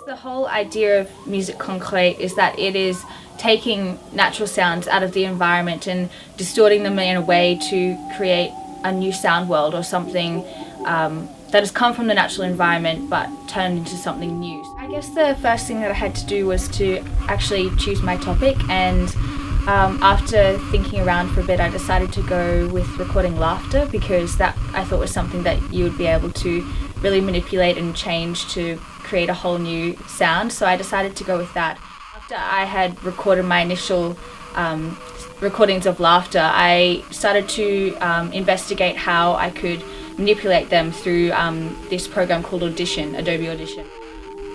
The whole idea of musique concrète is that it is taking natural sounds out of the environment and distorting them in a way to create a new sound world, or something that has come from the natural environment but turned into something new. I guess the first thing that I had to do was to actually choose my topic, and after thinking around for a bit, I decided to go with recording laughter, because that I thought was something that you would be able to really manipulate and change to create a whole new sound. So I decided to go with that. After I had recorded my initial recordings of laughter, I started to investigate how I could manipulate them through this program called Adobe Audition.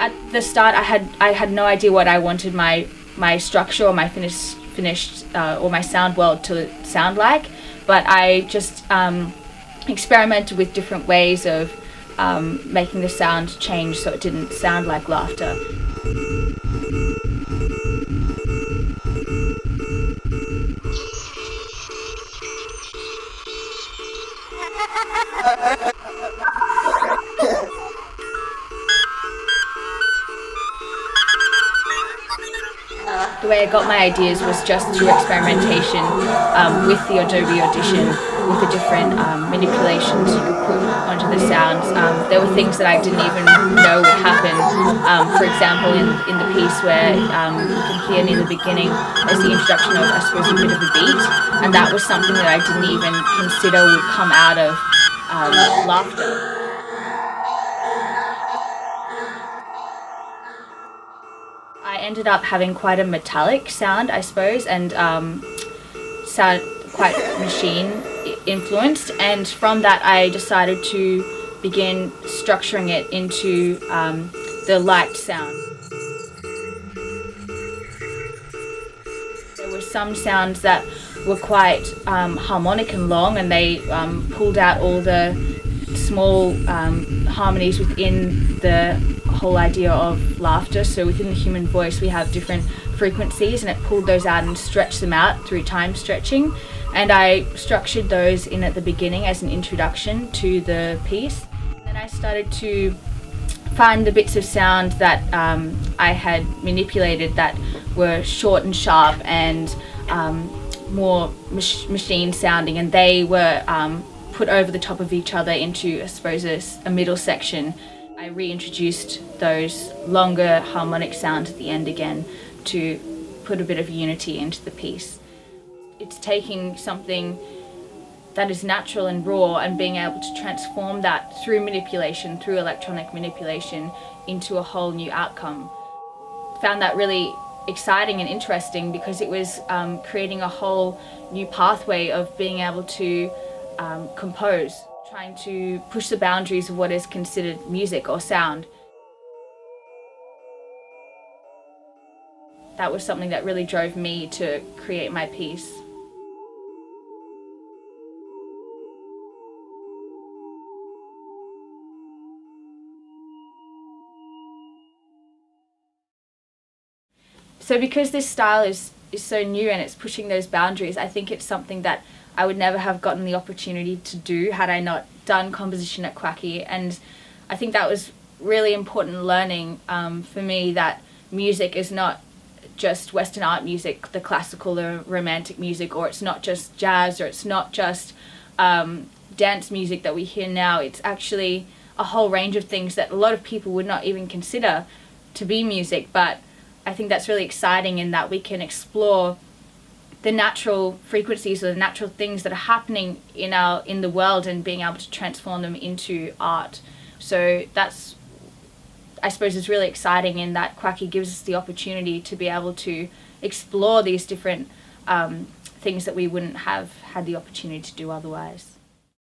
At the start, I had no idea what I wanted my structure or my finished or my sound world to sound like, but I just experimented with different ways of making the sound change so it didn't sound like laughter. The way I got my ideas was just through experimentation with the Adobe Audition, with the different manipulations you could put onto the sounds. There were things that I didn't even know would happen. For example, in the piece where you can hear near the beginning, there's the introduction of, I suppose, a bit of a beat, and that was something that I didn't even consider would come out of laughter. I ended up having quite a metallic sound, I suppose, and sound quite machine influenced, and from that I decided to begin structuring it into the light sound. There were some sounds that were quite harmonic and long, and they pulled out all the small harmonies within the whole idea of laughter. So within the human voice we have different frequencies, and it pulled those out and stretched them out through time stretching, and I structured those in at the beginning as an introduction to the piece. Then I started to find the bits of sound that I had manipulated that were short and sharp and more machine sounding, and they were put over the top of each other into, I suppose, a middle section. I reintroduced those longer harmonic sounds at the end again to put a bit of unity into the piece. It's taking something that is natural and raw and being able to transform that through manipulation, through electronic manipulation, into a whole new outcome. Found that really exciting and interesting, because it was creating a whole new pathway of being able to compose, trying to push the boundaries of what is considered music or sound. That was something that really drove me to create my piece. So because this style is so new and it's pushing those boundaries, I think it's something that I would never have gotten the opportunity to do had I not done composition at QACI, and I think that was really important learning for me, that music is not just Western art music, the classical or romantic music, or it's not just jazz, or it's not just dance music that we hear now. It's actually a whole range of things that a lot of people would not even consider to be music, but I think that's really exciting in that we can explore the natural frequencies or the natural things that are happening in the world and being able to transform them into art. So that's, I suppose, is really exciting in that QACI gives us the opportunity to be able to explore these different things that we wouldn't have had the opportunity to do otherwise.